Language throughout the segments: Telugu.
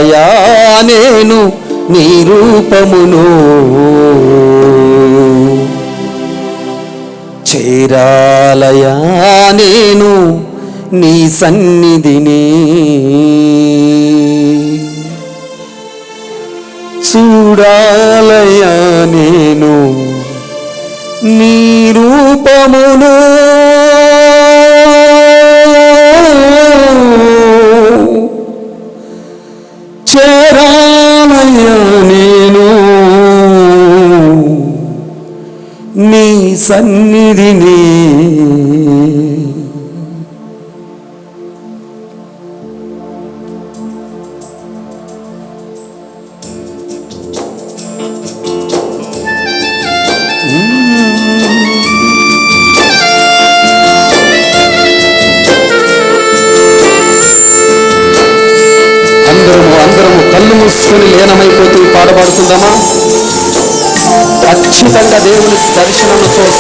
చూడాలయా నేను నీ రూపమును, చేరాలయా నేను నీ సన్నిధిని, చూడాలయా నేను నీ రూపమును, చేరాలయా నేను నీ సన్నిధిని. అందరము కళ్ళు మూసుకొని లీనమైపోతూ పాడబడుతుందమ్మా. ఖచ్చితంగా దేవుని దర్శనము చూస్తాం.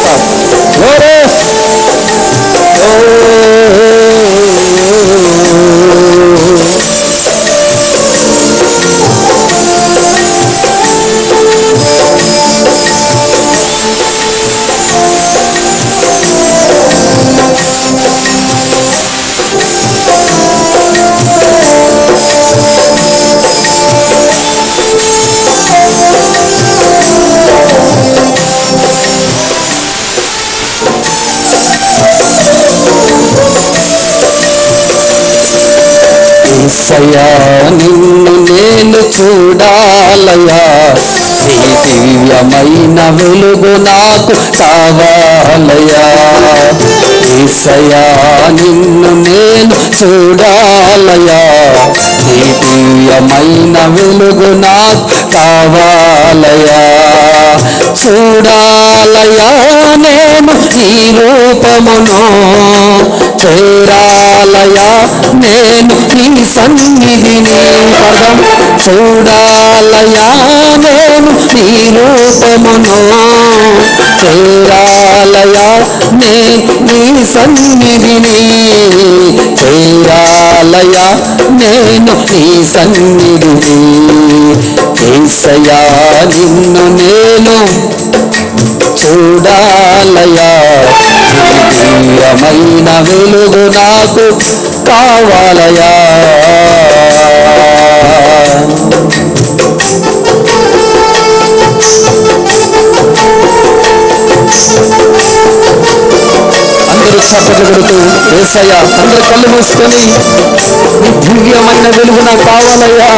యేసయ్యా నిన్ను నేను చూడాలయా, నీ దివ్యమైన వెలుగు నాకు కావాలయా. యేసయ్యా నిన్ను నేను చూడాలయా, నీ దివ్యమైన వెలుగు నాకు కావాలయా. చూడాలయా నేను నీ రూపమును, చేరాలయా నేను నీ సన్నిధిని. చూడాలయా నేను నీ రూపమును, చేరాలయా నేను నీ సన్నిధిని. చేరాలయా నేను నీ సన్నిధిని. యేసయ్యా నిన్ను నేను చూడాలయా, దివ్యమైన వెలుగు నాకు కావాలయా. అందరూ చప్పట్లు కొడుతూ యేసయ్యా, అందరూ కళ్ళు మూసుకొని నీ దివ్యమైన వెలుగు నాకు కావాలయ్యా.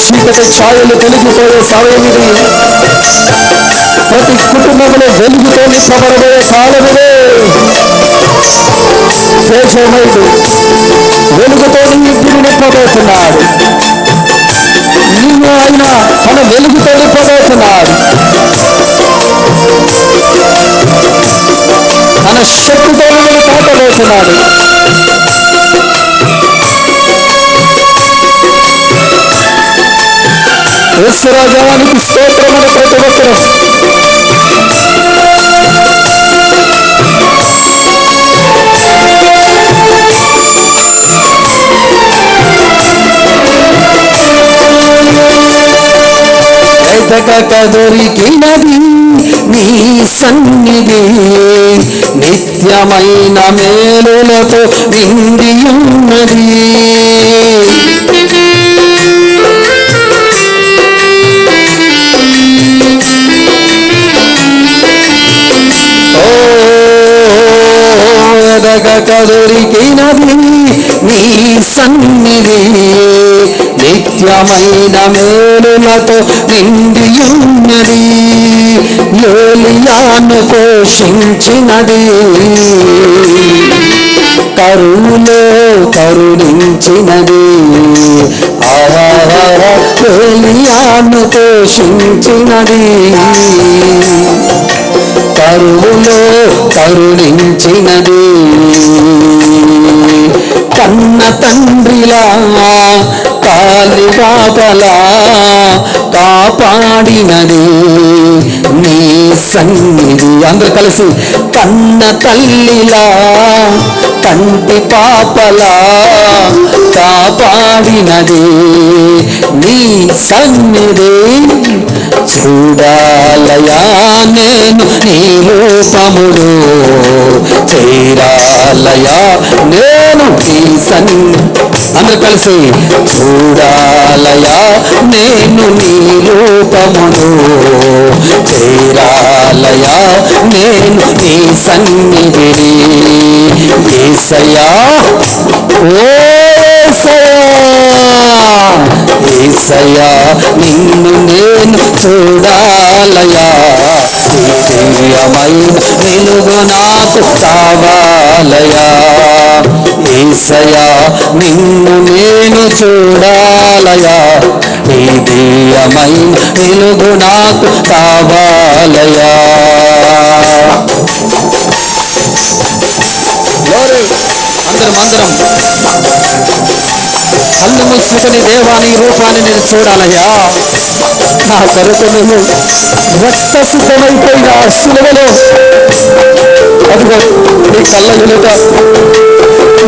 చీకటి ఛాయలు తొలగిపోయే సమయం ఇది. ప్రతి కుటుంబంలో వెలుగుతో నింపబడబోయే కాలములే. తేజోమయుడు వెలుగుతో ఇంటిని నింపబోతున్నాడు. నీవు ఆయన తన వెలుగుతో నింపబోతున్నాడు. తన శక్తితో తాకబోతున్నాడు. యేసురాజానికి స్తోత్రములు. ప్రతి ఒక్కరూ వెతకక దొరికినది నీ సన్నిధి, నిత్యమైన మేలులతో నిండి ఉన్నది. వెతకక దొరికినది నీ సన్నిధి, నిత్యమైన మేలులతో నిండి ఉన్నది. ఏలియాను పోషించినది, కరువులో కరుణించినది. ఏలియాను పోషించినది, కరువులో కరుణించినది. కన్న తండ్రిలా కాలి కాపలా కాపాడినది నీ సన్నిధి. అందరూ కలిసి కన్న తల్లిలా కంటి పాపలా కాపాడినది నీ సన్నిధి చూడాలయా నేను నీ రూపములు చేరాలయా నేను నీ అందరూ కలిసి చూడాలయా నేను నీ రూపములు చేరాలయా నేను నీ సన్నిధి యేసయ్యా ఓ యేసయ్యా నిన్ను నేను చూడాలయా దివ్యమైన వెలుగు నాకు కావాలయా యేసయ్యా నిన్ను నేను చూడాలయా నీ దివ్యమైన వెలుగు నాకు కావాలయా మూసుకొని దేవాని రూపాన్ని నేను చూడాలయ్యా నా దర్శనము రక్తసిద్ధమైపోయిన శిలువలో అదిగో నీ కళ్ళ ఎదుట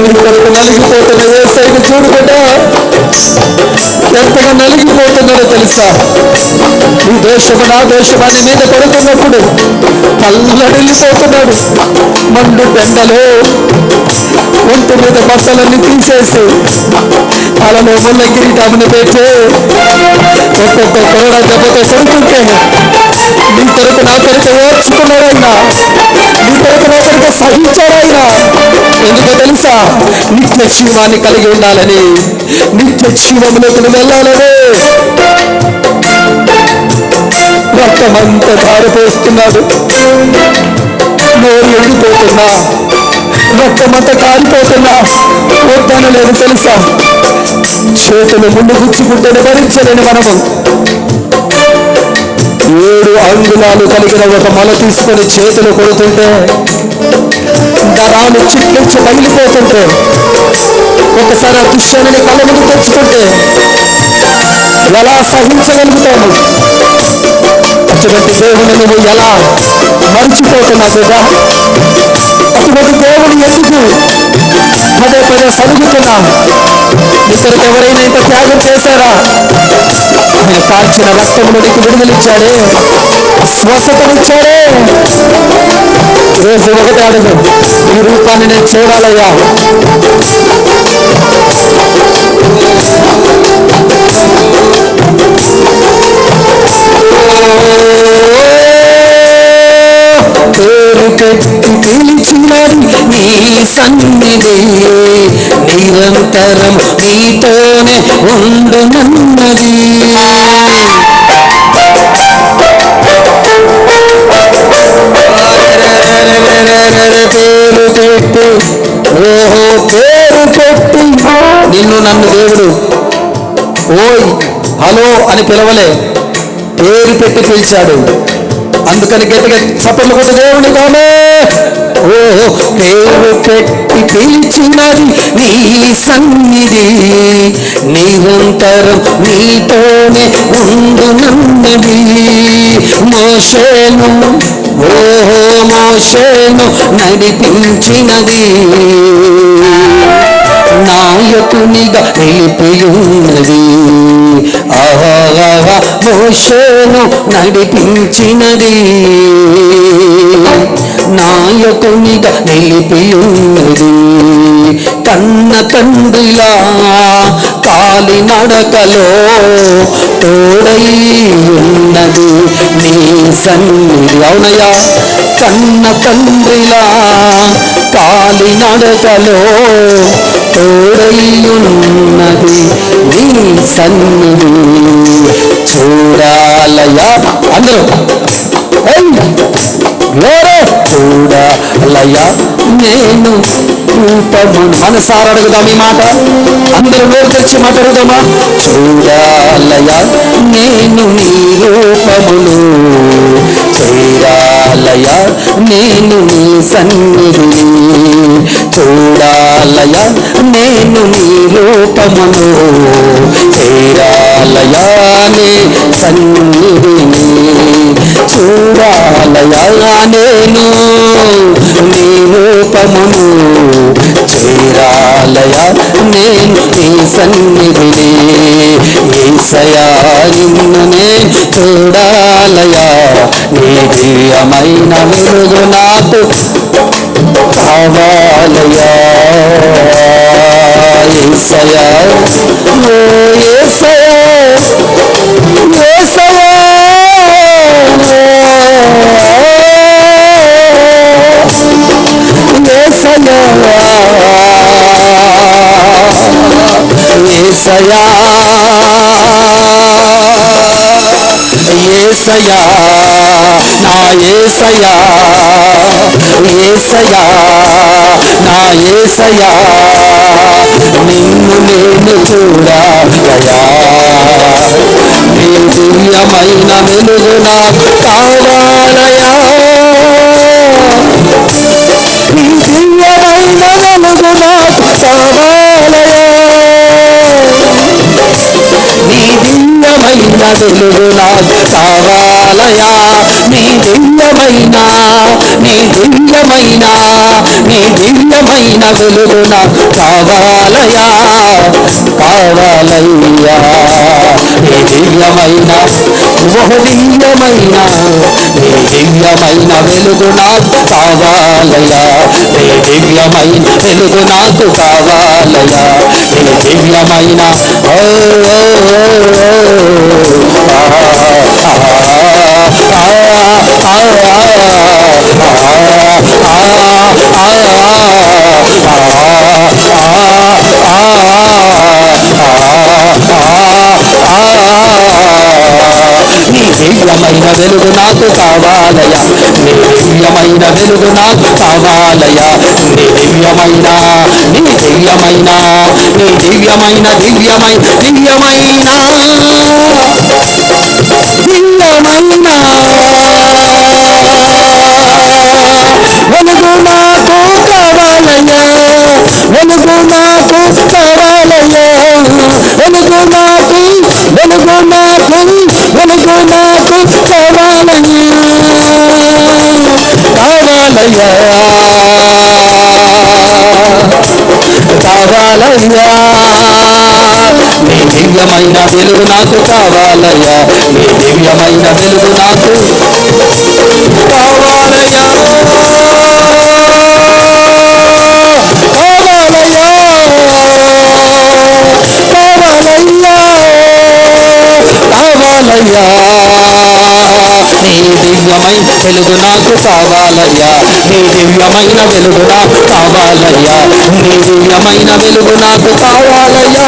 నీ కొరకు నలిగిపోతున్న యేసయ్యను చూడు బిడ్డ ఎంతగా నలిగిపోతున్నాడో తెలుసా ఈ దేశము నా దేశమాన్ని మీద పడుతున్నప్పుడు తల్లడిల్లిపోతున్నాడు మండు పెండలో ఒంటి మీద బట్టలన్నీ తీసేసి అలలో ముళ్ళ కిరీటమును పెట్టి ఒక్కొక్క గోడ దెబ్బతో కొడుతుంటే నీ కొరకు నా కొరకు ఓర్చుకున్నాడైనా నీ కొరకు నా కొరకు సహించాడైనా ఎందుకో తెలుసా నిత్య జీవాన్ని కలిగి ఉండాలని నిత్య జీవంలోకి వెళ్ళాలని రక్తమంతా మారిపోస్తున్నాడు నోరు ఎండిపోతున్నా రక్తమంతా కాలిపోతున్నా వద్దనలేదు తెలుసా చేతులు ముందు గుచ్చుకుంటేనే భరించలేని మనము 7 అంగుళాలు కలిగిన ఒక మొల తీసుకొని చేతులు కొడుతుంటే నరాలు చిట్లించి పగిలిపోతుంటే ఒకసారి ఆ దృశ్యాన్ని కళ్ళ ముందు తెచ్చుకుంటే ఎలా సహించగలుగుతాము అటువంటి దేవుని నువ్వు ఎలా మర్చిపోతున్నావు కదా అటువంటి దేవుని ఎందుకు పదే పదే సలుగుతున్నా ఇక్కడికి ఎవరైనా ఇంత త్యాగం చేశారా ఆయన కార్చిన రక్తములోనికి విడుదలిచ్చాడే స్వస్థతనిచ్చాడే రోజు ఒకటి అడుగు ఈ రూపాన్ని నేను చూడాలయ్యా పేరు పెట్టి పిలిచినది నీ సన్నిధి నిరంతరం నీతోనే ఉండునన్నది పేరు పెట్టి పేరు పెట్టి నిన్ను నన్ను దేవుడు ఓయ్ హలో అని పిలవలే పేరు పెట్టి పిలిచాడు అందుకని గట్టిగా చప్పట్లు కొట్టు దేవుని కామే ఓ పేరు పెట్టి పిలిచినది నీ సన్నిధి నిరంతరం నీతోనే ఉండునన్నది మోషేను మోషేను నడిపించినది నాయకునిగా నిలిపియున్నది మోషేను నడిపించినది నాయకునిగా నిలిపియున్నది కన్న తండ్రిలా కాలి నడకలో తోడై ఉన్నది నీ సన్నిధి అవునయ్యా కన్న తండ్రిలా కాలి నడకలో తోడై ఉన్నది నీ సన్నిధి చూడాలయా అందరూ చూడాలయా నేను రూపము మనసారా అడుగుదాం ఈ మాట అందరూ నోరు తెచ్చి మాట్లాడుదామా చూడాలయా నేను నీ రూపములు చేరాలయా నేను నీ సన్నిధి చూడాలయా నేను నీ రూపములు చేరాలయా నీ సన్నిధిని చూడాలయా నేను నీ రూపమును చేరాలయా నేను నీ సన్నిధిని యేసయ్యా నిన్ను నేను చూడాలయా నీ దివ్యమైన వెలుగు నాకు కావాలయా యేసయ్యా ఓ యేసయ్యా యేసయ్యా యేసయ్యా నా యేసయ్యా యేసయ్యా నా యేసయ్యా నిన్ను నేను చూడాలయా నీ దివ్యమైన వెలుగు నాకు కావాలయా నీ దివ్యమైన వెలుగు నాకు కావాలయా నీ దివ్యమైన వెలుగు నాకు కావాలయా నీ దివ్యమైన వెలుగు నాకు కావాలయా కావాలయ్యా నీ దివ్యమైన వెలుగు నాకు కావాలయా నీ దివ్యమైన వెలుగు నాకు కావాలయా నీ దివ్యమైన నీ దివ్యమైన వెలుగు నాకు కావాలయా నీ దివ్యమైన వెలుగు నాకు కావాలయా నీ దివ్యమైన వెలుగు నాకు కావాలయ్యా వెలుగు నాకు కావాలయ్యా వెలుగు నాకు కావాలయ్యా నీ దివ్యమైన వెలుగు నాకు కావాలయ్యా నీ దివ్యమైన వెలుగు నాకు కావాలయ్యా నీ దివ్యమైన వెలుగు నాకు కావాలయ్యా నీ దివ్యమైన వెలుగు నాకు కావాలయ్యా నీ దివ్యమైన వెలుగు నాకు కావాలయ్యా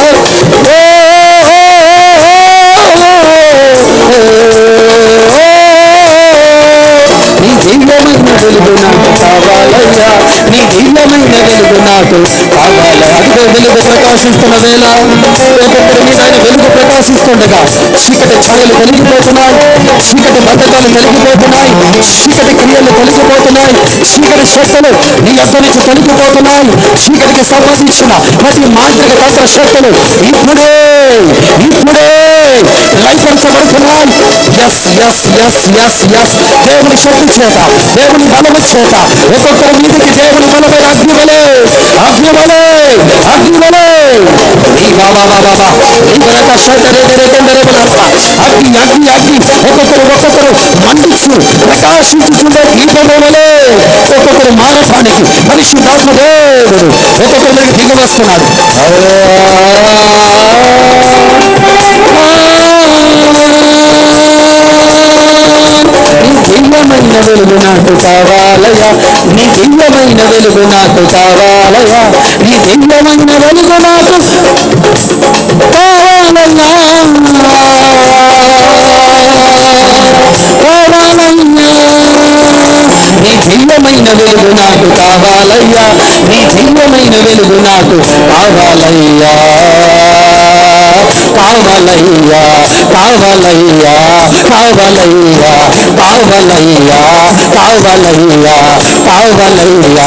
నీ దివ్యమైన వెలుగు నాకు కావాలయ్యా నీ దివ్యమైన వెలుగు నాకు కావాలయ్యా అదిగో వెలుగు ప్రకాశిస్తున్న వేళ ఒక్కొక్కరి మీద ఆయన వెలుగు ప్రకాశిస్తుండగా చీకటి ఛాయలు తొలగిపోతున్నాయి చీకటి బంధకాలు తొలగిపోతున్నాయి చీకటి క్రియలు తొలగిపోతున్నాయి చీకటి శక్తులు నీ యొక్క నుంచి తొలగిపోతున్నాయి చీకటికి సంబంధించిన ప్రతి మాంత్రిక తంత్ర శక్తులు ఇప్పుడే లైసెన్సబడుతున్నాయి దేవుని శక్తి చేత దేవుని బలము చేత ఒక్కొక్కరి మీదకి దేవుని బలమైన అగ్నివలే ఒక్కొక్కరు మండించు ప్రకాశించుచున్న దీపము వలె ఒక్కొక్కరు మారటానికి పరిశుద్ధాత్మ దేవుడు ఒక్కొక్కరికి దిగి వస్తున్నాడు దివ్యమైన వెలుగు నాకు కావాలయా నీ దివ్యమైన వెలుగు నాకు కావాలయా నీ దివ్యమైన వెలుగు నాకు నీ దివ్యమైన వెలుగు నాకు కావాలయ్యా నీ దివ్యమైన వెలుగు నాకు కావాలయ్యా కావాలయ్యా కావాలయ్యా కావాలయ్యా కావాలయ్యా కావాలయ్యా కావాలయ్యా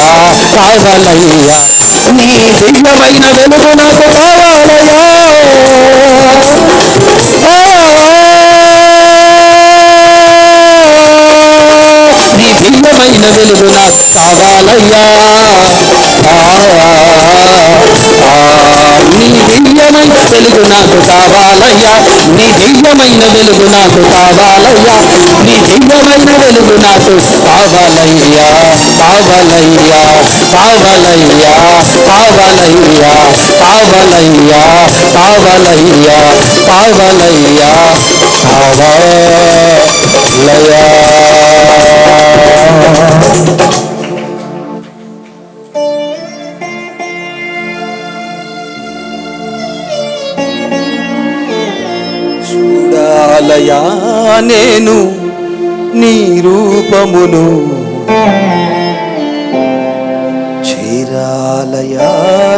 కావాలయ్యా నీ దివ్యమైన వెలుగు నాకు కావాలయ్యా నీ దివ్యమైన వెలుగు నాకు కావాలయ్యా నాకు కావాలయ్యా, నీ దివ్యమైన వెలుగు నాకు కావాలయ్యా, నీ దివ్యమైన వెలుగు నాకు కావాలయ్యా, కావాలయ్యా, కావాలయ్యా, కావాలయ్యా, కావాలయ్యా, కావాలయ్యా, కావాలయ్యా, చూడాలయా నేను నీ రూపమును, చేరాలయా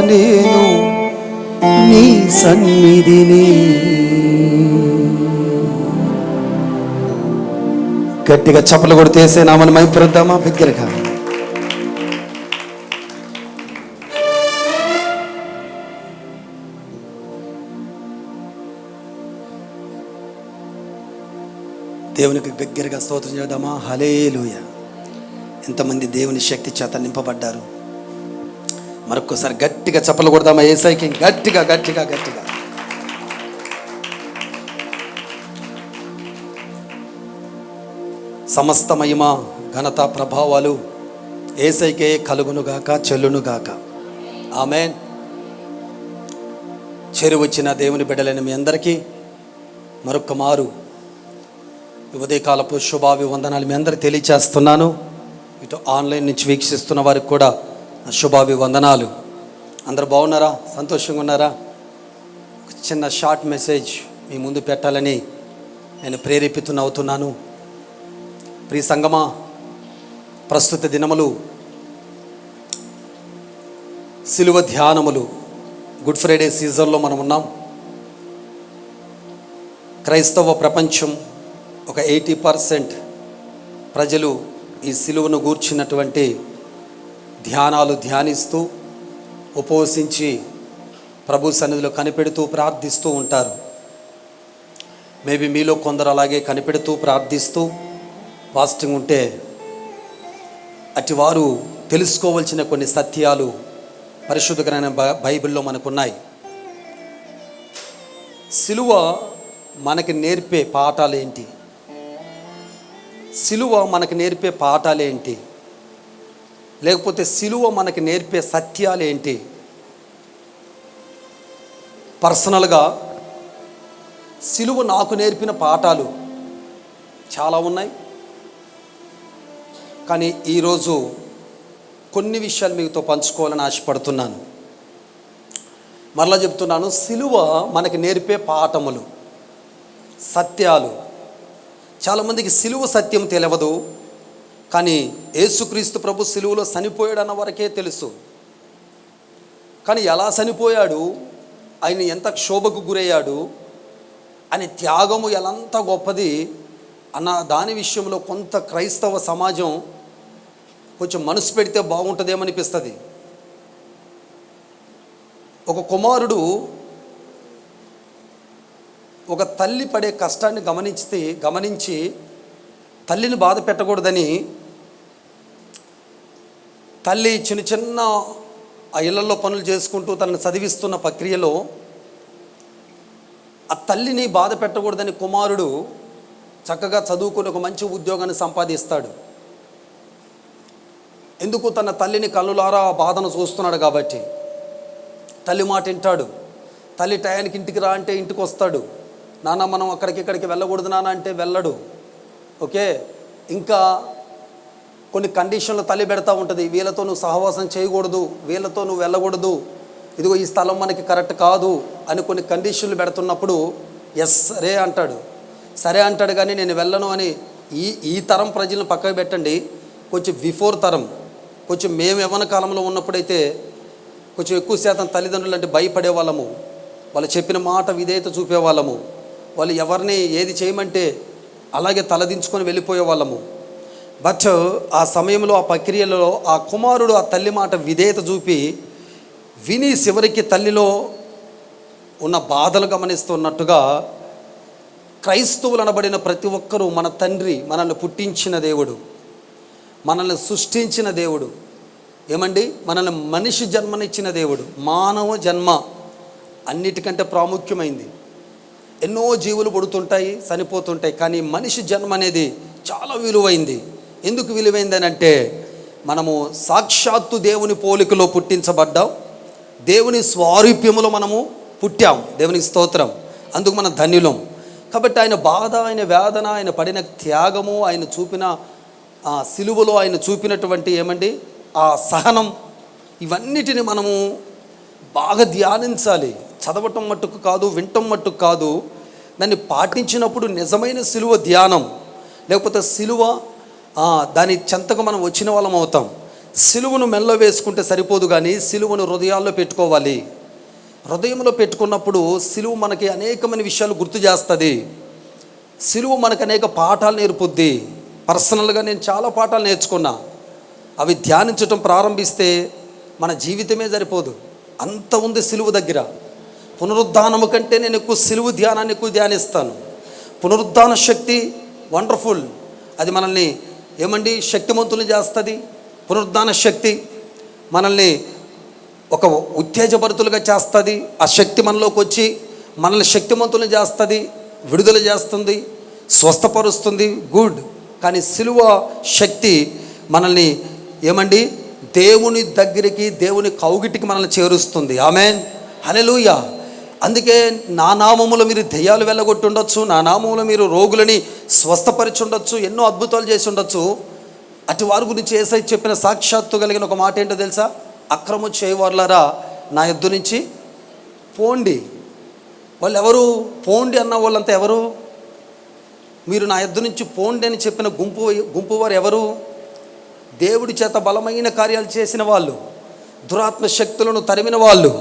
నేను నీ సన్నిధిని. గట్టిగా చప్పలు కొడితేసే నామని మైపురద్దామా బిగ్గరగా. దేవునికి బిగ్గరగా స్తోత్రం చేద్దామా. హల్లెలూయా. ఎంతమంది దేవుని శక్తి చేత నింపబడ్డారు. మరొక్కసారి గట్టిగా చప్పలు కొడదామా యేసయ్యకి, గట్టిగా గట్టిగా గట్టిగా. సమస్త మహిమ ఘనత ప్రభావాలు యేసయ్యకే కలుగునుగాక, చెల్లునుగాక. ఆమేన్. చేరువచ్చిన దేవుని బిడ్డలైన మీ అందరికీ మరొక్క మారు ఉదయకాలపు శుభాభివందనాలు మీ అందరికీ తెలియచేస్తున్నాను. ఇటు ఆన్లైన్ నుంచి వీక్షిస్తున్న వారికి కూడా శుభాభివందనాలు. అందరు బాగున్నారా? సంతోషంగా ఉన్నారా? ఒక చిన్న షార్ట్ మెసేజ్ మీ ముందు పెట్టాలని నేను ప్రేరేపితున్నవుతున్నాను. ప్రియ సంగమా, ప్రస్తుత దినములు సిలువ ధ్యానములు, గుడ్ ఫ్రైడే సీజన్లో మనం ఉన్నాం. క్రైస్తవ ప్రపంచం ఒక 80% ప్రజలు ఈ సిలువను గూర్చినటువంటి ధ్యానాలు ధ్యానిస్తూ, ఉపవసించి ప్రభు సన్నిధిలో కనిపెడుతూ ప్రార్థిస్తూ ఉంటారు. మేబీ మీలో కొందరు అలాగే కనిపెడుతూ ప్రార్థిస్తూ ఫాస్టింగ్ ఉంటే అటివారు తెలుసుకోవాల్సిన కొన్ని సత్యాలు పరిశుద్ధమైన బైబిల్లో మనకున్నాయి. సిలువ మనకి నేర్పే పాఠాలు ఏంటి? సిలువ మనకి నేర్పే పాఠాలు ఏంటి? లేకపోతే సిలువ మనకి నేర్పే సత్యాలు ఏంటి? పర్సనల్గా సిలువ నాకు నేర్పిన పాఠాలు చాలా ఉన్నాయి. కానీ ఈరోజు కొన్ని విషయాలు మీతో పంచుకోవాలని ఆశపడుతున్నాను. మరలా చెప్తున్నాను, సిలువ మనకి నేర్పే పాఠములు, సత్యాలు. చాలామందికి సిలువ సత్యం తెలియదు. కానీ యేసుక్రీస్తు ప్రభు సిలువలో చనిపోయాడు అన్న వరకే తెలుసు. కానీ ఎలా చనిపోయాడు, ఆయన ఎంత క్షోభకు గురయ్యాడు, ఆయన త్యాగము ఎలంత గొప్పది అన్న దాని విషయంలో కొంత క్రైస్తవ సమాజం కొంచెం మనసు పెడితే బాగుంటుందేమనిపిస్తుంది. ఒక కుమారుడు ఒక తల్లి పడే కష్టాన్ని గమనించి తల్లిని బాధ పెట్టకూడదని తల్లి చిన్న చిన్న ఆ ఇళ్లలో పనులు చేసుకుంటూ తనని చదివిస్తున్న ప్రక్రియలో ఆ తల్లిని బాధ పెట్టకూడదని కుమారుడు చక్కగా చదువుకుని ఒక మంచి ఉద్యోగాన్ని సంపాదిస్తాడు. ఎందుకు? తన తల్లిని కళ్ళులారా ఆ బాధను చూస్తున్నాడు కాబట్టి. తల్లి మాట వింటాడు. తల్లి టయానికి ఇంటికి రా అంటే ఇంటికి వస్తాడు. నాన్న మనం అక్కడికి వెళ్ళకూడదు నాన్న అంటే వెళ్ళడు. ఓకే, ఇంకా కొన్ని కండిషన్లు తల్లి పెడతా ఉంటుంది. వీళ్ళతో నువ్వు సహవాసం చేయకూడదు, వీళ్ళతో నువ్వు వెళ్ళకూడదు, ఇదిగో ఈ స్థలం మనకి కరెక్ట్ కాదు అని కొన్ని కండిషన్లు పెడుతున్నప్పుడు ఎస్ సరే అంటాడు. కానీ నేను వెళ్ళను అని ఈ తరం ప్రజలను పక్కకు పెట్టండి. కొంచెం బిఫోర్ తరం, కొంచెం మేము యవ్వన కాలంలో ఉన్నప్పుడైతే కొంచెం ఎక్కువ శాతం తల్లిదండ్రులు అంటే భయపడే వాళ్ళము. వాళ్ళు చెప్పిన మాట విధేయత చూపేవాళ్ళము. వాళ్ళు ఎవరిని ఏది చేయమంటే అలాగే తలదించుకొని వెళ్ళిపోయే వాళ్ళము. బట్ ఆ సమయంలో ఆ ప్రక్రియలో ఆ కుమారుడు ఆ తల్లి మాట విధేయత చూపి విని చివరికి తల్లిలో ఉన్న బాధలు గమనిస్తున్నట్టుగా క్రైస్తవులు అనబడిన ప్రతి ఒక్కరూ మన తండ్రి, మనల్ని పుట్టించిన దేవుడు, మనల్ని సృష్టించిన దేవుడు, ఏమండి మనల్ని మనిషి జన్మనిచ్చిన దేవుడు, మానవ జన్మ అన్నిటికంటే ప్రాముఖ్యమైంది. ఎన్నో జీవులు పుడుతుంటాయి, చనిపోతుంటాయి, కానీ మనిషి జన్మ అనేది చాలా విలువైంది. ఎందుకు విలువైందని అంటే, మనము సాక్షాత్తు దేవుని పోలికలో పుట్టించబడ్డాం, దేవుని స్వారూప్యములో మనము పుట్టాం. దేవునికి స్తోత్రం. అందుకు మనం ధన్యులం. కాబట్టి ఆయన బాధ, ఆయన వేదన, ఆయన పడిన త్యాగము, ఆయన చూపిన ఆ సిలువలో ఆయన చూపినటువంటి ఆ సహనం, ఇవన్నిటిని మనము బాగా ధ్యానించాలి. చదవటం మట్టుకు కాదు, వినటం మట్టుకు కాదు, దాన్ని పాటించినప్పుడు నిజమైన సిలువ ధ్యానం. లేకపోతే సిలువ దాని చెంతకు మనం వచ్చిన వాళ్ళం అవుతాం. సిలువను మెల్ల వేసుకుంటే సరిపోదు, కానీ సిలువను హృదయాల్లో పెట్టుకోవాలి. హృదయంలో పెట్టుకున్నప్పుడు సిలువ మనకి అనేకమైన విషయాలు గుర్తు చేస్తుంది. సిలువ మనకు అనేక పాఠాలు నేర్పుద్ది. పర్సనల్గా నేను చాలా పాఠాలు నేర్చుకున్నా. అవి ధ్యానించటం ప్రారంభిస్తే మన జీవితమే సరిపోదు, అంత ఉంది సిలువ దగ్గర. పునరుద్ధానము కంటే నేను ఎక్కువ సిలువ ధ్యానాన్ని ఎక్కువ ధ్యానిస్తాను. పునరుద్ధాన శక్తి వండర్ఫుల్. అది మనల్ని శక్తిమంతులు చేస్తుంది. పునరుద్ధాన శక్తి మనల్ని ఒక ఉత్తేజభరితులుగా చేస్తుంది. ఆ శక్తి మనలోకి వచ్చి మనల్ని శక్తిమంతులు చేస్తుంది, విడుదల చేస్తుంది, స్వస్థపరుస్తుంది. గుడ్. కానీ సిలువ శక్తి మనల్ని దేవుని దగ్గరికి, దేవుని కౌగిటికి మనల్ని చేరుస్తుంది. ఆమేన్, హల్లెలూయా. అందుకే నా నామములో మీరు దెయ్యాలు వెళ్ళగొట్టి ఉండొచ్చు, నా నామములో మీరు రోగులని స్వస్థపరిచి ఉండొచ్చు, ఎన్నో అద్భుతాలు చేసి ఉండొచ్చు. అటు వారి గురించి యేసయ్య చెప్పిన సాక్షాత్తు కలిగిన ఒక మాట ఏంటో తెలుసా? అక్రమం చేయవారులారా నా యొద్ద నుంచి పోండి. వాళ్ళు ఎవరు? పోండి అన్న వాళ్ళంతా ఎవరు? మీరు నా యొద్ద నుంచి పోండి అని చెప్పిన గుంపు వారు ఎవరు? దేవుడి చేత బలమైన కార్యాలు చేసిన వాళ్ళు, దురాత్మ శక్తులను తరిమిన వాళ్ళు,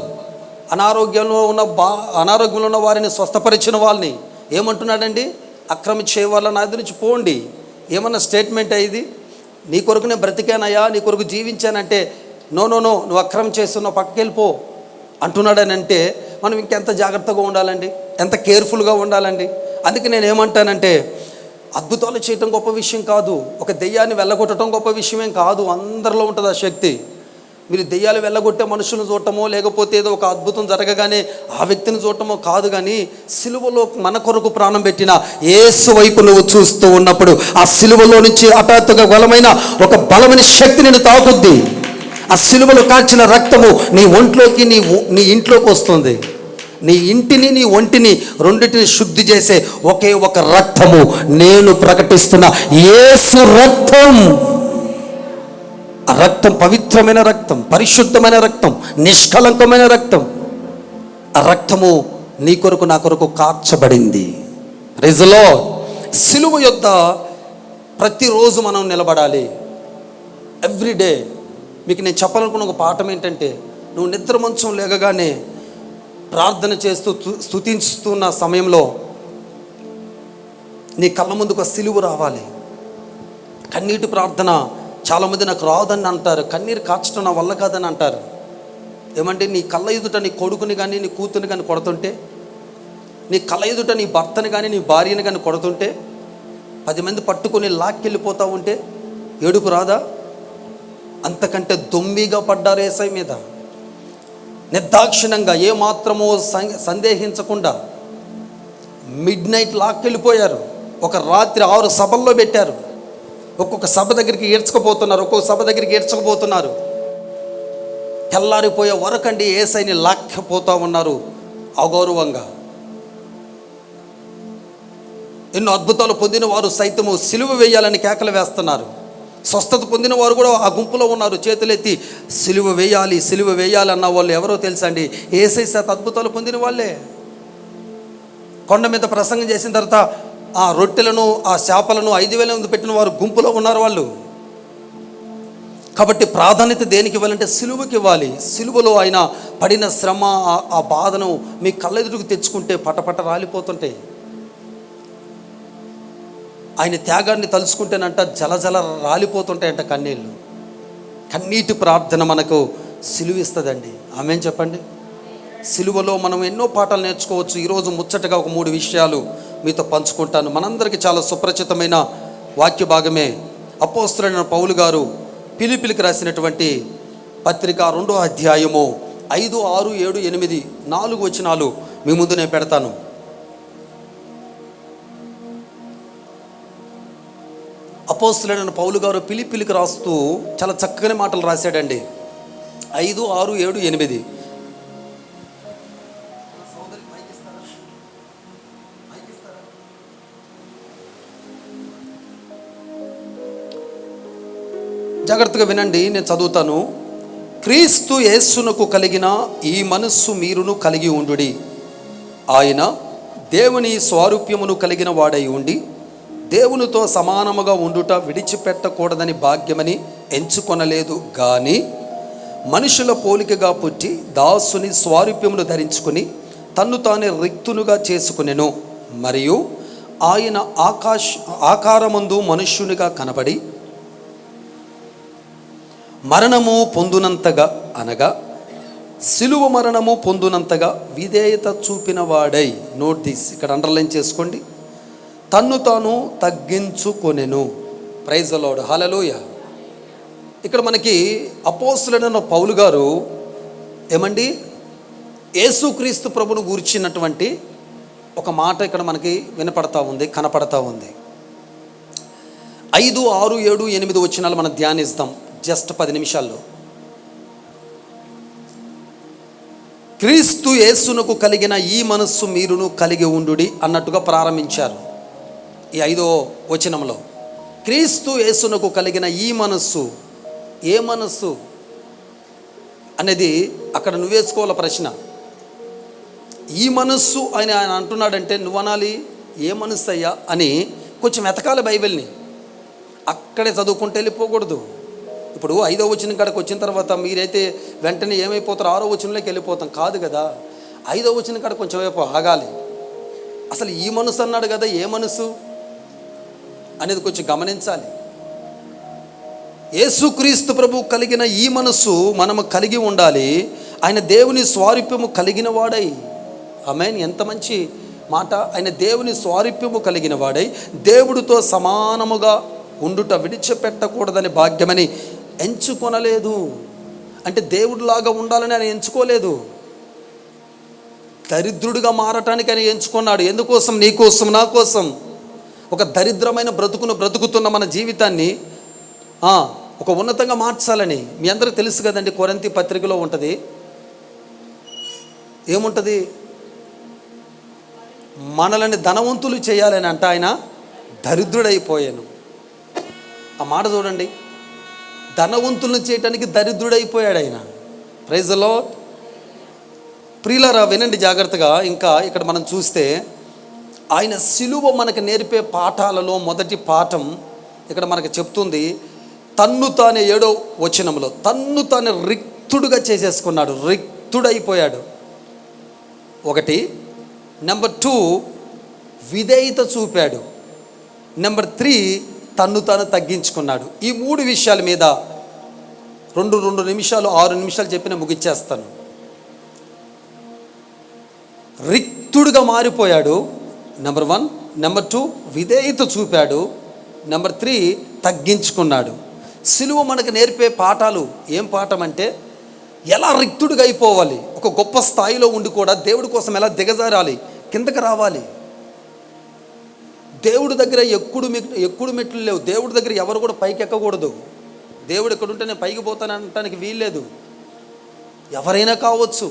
అనారోగ్యంలో ఉన్న వారిని స్వస్థపరిచిన వాళ్ళని ఏమంటున్నాడండి? అక్రమం చేయవాళ్ళ నా యొద్ద నుంచి పోండి. ఏమన్నా స్టేట్మెంట్ అయ్యింది? నీ కొరకు నేను బ్రతికానయ్యా, నీ కొరకు జీవించానంటే నో నువ్వు అక్రమం చేస్తున్నావు, పక్కకి వెళ్ళిపో అంటున్నాడని అంటే మనం ఇంకెంత జాగ్రత్తగా ఉండాలండి, ఎంత కేర్ఫుల్గా ఉండాలండి. అందుకే నేను ఏమంటానంటే, అద్భుతాలు చేయటం గొప్ప విషయం కాదు, ఒక దెయ్యాన్ని వెళ్ళగొట్టడం గొప్ప విషయమేం కాదు. అందరిలో ఉంటుంది ఆ శక్తి. మీరు దెయ్యాలు వెళ్ళగొట్టే మనుషులను చూడటమో, లేకపోతే ఏదో ఒక అద్భుతం జరగగానే ఆ వ్యక్తిని చూడటమో కాదు, కానీ సిలువలో మన కొరకు ప్రాణం పెట్టిన యేసు వైపు నువ్వు చూస్తూ ఉన్నప్పుడు ఆ సిలువలో నుంచి హఠాత్తుగా ఒక బలమైన శక్తి నేను తాకుద్ది. ఆ సిలువలో కాల్చిన రక్తము నీ ఒంట్లోకి, నీ ఇంట్లోకి వస్తుంది. నీ ఇంటిని, నీ ఒంటిని రెండింటిని శుద్ధి చేసే ఒకే ఒక రక్తము నేను ప్రకటిస్తున్న యేసు రక్తం. ఆ రక్తం పవిత్రమైన రక్తం, పరిశుద్ధమైన రక్తం, నిష్కలంకమైన రక్తం. ఆ రక్తము నీ కొరకు, నా కొరకు కార్చబడింది. Praise the lord. సిలువ యొద్ద ప్రతిరోజు మనం నిలబడాలి. ఎవ్రీడే. మీకు నేను చెప్పాలనుకున్న ఒక పాఠం ఏంటంటే, నువ్వు నిద్ర మంచం లేగగానే ప్రార్థన చేస్తూ స్తుతిస్తున్న సమయంలో నీ కళ్ళ ముందుకు ఒక సిలువ రావాలి. కన్నీటి ప్రార్థన చాలామంది నాకు రాదని అంటారు, కన్నీరు కార్చడం నా వల్ల కాదని అంటారు. నీ కళ్ళ ఎదుట నీ కొడుకుని కానీ, నీ కూతుని కానీ కొడుతుంటే, నీ కళ్ళ ఎదుట నీ భర్తని కానీ, నీ భార్యని కానీ కొడుతుంటే, 10 మంది పట్టుకొని లాక్కెళ్ళిపోతూ ఉంటే ఏడుపు రాదా? అంతకంటే దొమ్మిగా పడ్డారు యేసయ్య మీద. నిర్దాక్షిణంగా, ఏమాత్రమో సందేహించకుండా మిడ్నైట్ లాక్కెళ్ళిపోయారు. ఒక రాత్రి 6 సభల్లో పెట్టారు. ఒక్కొక్క సభ దగ్గరికి ఏడ్చకపోతున్నారు. తెల్లారిపోయే వరకండి యేసయ్యని లాక్కపోతూ ఉన్నారు అగౌరవంగా. ఎన్నో అద్భుతాలు పొందిన వారు సైతము సిలువ వేయాలని కేకలు వేస్తున్నారు. స్వస్థత పొందిన వారు కూడా ఆ గుంపులో ఉన్నారు. చేతులెత్తి సిలువ వేయాలి అన్న వాళ్ళు ఎవరో తెలుసా అండి? యేసయ్య చేత అద్భుతాలు పొందిన వాళ్ళే. కొండ మీద ప్రసంగం చేసిన తర్వాత ఆ రొట్టెలను, ఆ చేపలను 5,000 మంది పెట్టిన వారు గుంపులో ఉన్నారు వాళ్ళు. కాబట్టి ప్రాధాన్యత దేనికి ఇవ్వాలంటే సిలువకి ఇవ్వాలి. సిలువలో ఆయన పడిన శ్రమ, ఆ బాధను మీ కళ్ళెదురుకు తెచ్చుకుంటే పటపట రాలిపోతుంటాయి. ఆయన త్యాగాన్ని తలుచుకుంటేనంట జలజల రాలిపోతుంటాయంట కన్నీళ్ళు. కన్నీటి ప్రార్థన మనకు సిలువిస్తుందండి. ఆమేన్ చెప్పండి. సిలువలో మనం ఎన్నో పాఠాలు నేర్చుకోవచ్చు. ఈరోజు ముచ్చటగా ఒక 3 విషయాలు మీతో పంచుకుంటాను. మనందరికీ చాలా సుపరిచితమైన వాక్య భాగమే అపోస్తలుడైన పౌలు గారు ఫిలిప్పీయులకు రాసినటువంటి పత్రిక 2వ అధ్యాయము 5, 6, 7, 8 4 వచనాలు మీ ముందు నేను పెడతాను. అపోస్తలుడైన పౌలు గారు ఫిలిప్పీలకు రాస్తూ చాలా చక్కని మాటలు రాశాడండి. 5, 6, 7, 8. జాగ్రత్తగా వినండి, నేను చదువుతాను. క్రీస్తు యేసునకు కలిగిన ఈ మనస్సు మీరును కలిగి ఉండుడి. ఆయన దేవుని స్వారూప్యమును కలిగిన వాడై ఉండి దేవునితో సమానముగా ఉండుట విడిచిపెట్టకూడదని భాగ్యమని ఎంచుకొనలేదు గాని మనుషుల పోలికగా పుట్టి దాసుని స్వారూప్యమును ధరించుకుని తన్ను తానే రిక్తునుగా చేసుకునెను. మరియు ఆయన ఆకారమందు మనుష్యునిగా కనబడి మరణము పొందునంతగా అనగా సిలువ మరణము పొందునంతగా విధేయత చూపిన వాడై, నోట్ దిస్, ఇక్కడ అండర్లైన్ చేసుకోండి, తన్ను తాను తగ్గించుకొనెను. ప్రైజ్ ది లార్డ్, హల్లెలూయా. ఇక్కడ మనకి అపోస్తలుడైన పౌలు గారు ఏమండి యేసుక్రీస్తు ప్రభును గూర్చినటువంటి ఒక మాట ఇక్కడ మనకి వినపడతా ఉంది, కనపడతా ఉంది. 5, 6, 7, 8 వచనాలు మనం ధ్యానిస్తాం జస్ట్ 10 నిమిషాల్లో. క్రీస్తు యేసునకు కలిగిన ఈ మనస్సు మీరును కలిగి ఉండుడి అన్నట్టుగా ప్రారంభించారు. ఈ 5వ వచనంలో క్రీస్తు యేసునకు కలిగిన ఈ మనస్సు, ఏ మనస్సు అనేది అక్కడ నువ్వేసుకోవాల ప్రశ్న. ఈ మనస్సు ఆయన అంటున్నాడంటే నువ్వు అనాలి ఏ మనస్సు అయ్యా అని కొంచెం వెతకాలి బైబిల్ని. అక్కడే చదువుకుంటే వెళ్ళిపోకూడదు. ఇప్పుడు 5వ వచనం కాడికి వచ్చిన తర్వాత మీరైతే వెంటనే ఏమైపోతారు, 6వ వచనంలోకి వెళ్ళిపోతాం కాదు కదా. 5వ వచనం కాడ కొంచెం వైపు ఆగాలి. అసలు ఈ మనసు అన్నాడు కదా, ఏ మనసు అనేది కొంచెం గమనించాలి. యేసుక్రీస్తు ప్రభు కలిగిన ఈ మనస్సు మనము కలిగి ఉండాలి. ఆయన దేవుని స్వారూప్యము కలిగిన వాడై, ఆమేన్, ఎంత మంచి మాట. ఆయన దేవుని స్వారూప్యము కలిగిన వాడై దేవుడితో సమానముగా ఉండుట విడిచిపెట్టకూడదని భాగ్యమని ఎంచుకొనలేదు. అంటే దేవుడిలాగా ఉండాలని ఆయన ఎంచుకోలేదు, దరిద్రుడిగా మారటానికి ఆయన ఎంచుకున్నాడు. ఎందుకోసం? నీ కోసం, నా కోసం. ఒక దరిద్రమైన బ్రతుకును బ్రతుకుతున్న మన జీవితాన్ని ఒక ఉన్నతంగా మార్చాలని. మీ అందరికీ తెలుసు కదండి, కొరింథీ పత్రికలో ఉంటుంది, ఏముంటుంది? మనల్ని ధనవంతులు చేయాలని అంట ఆయన దరిద్రుడైపోయాను. ఆ మాట చూడండి, ధనవంతులను చేయటానికి దరిద్రుడైపోయాడు ఆయన. Praise the lord. ప్రియులారా వినండి జాగ్రత్తగా. ఇంకా ఇక్కడ మనం చూస్తే ఆయన సిలువ మనకు నేర్పే పాఠాలలో మొదటి పాఠం ఇక్కడ మనకు చెప్తుంది, తన్ను తానే 7వ వచనంలో తన్ను తానే రిక్తుడుగా చేసేసుకున్నాడు, రిక్తుడైపోయాడు. 1. నెంబర్ 2 విధేయత చూపాడు. నెంబర్ 3 తన్ను తాను తగ్గించుకున్నాడు. ఈ 3 విషయాల మీద 2 నిమిషాలు 6 నిమిషాలు చెప్పిన ముగిచ్చేస్తాను. రిక్తుడుగా మారిపోయాడు, నెంబర్ 1. నెంబర్ 2 విధేయత చూపాడు. నెంబర్ 3 తగ్గించుకున్నాడు. సిలువ మనకు నేర్పే పాఠాలు ఏం పాఠం అంటే ఎలా రిక్తుడిగా అయిపోవాలి, ఒక గొప్ప స్థాయిలో ఉండి కూడా దేవుడి కోసం ఎలా దిగజారాలి, కిందకి రావాలి. దేవుడి దగ్గర ఎక్కుడు మెట్లు లేవు. దేవుడి దగ్గర ఎవరు కూడా పైకి ఎక్కకూడదు. దేవుడు ఎక్కడుంటే నేను పైకి పోతాను అనటానికి వీల్లేదు. ఎవరైనా కావచ్చు.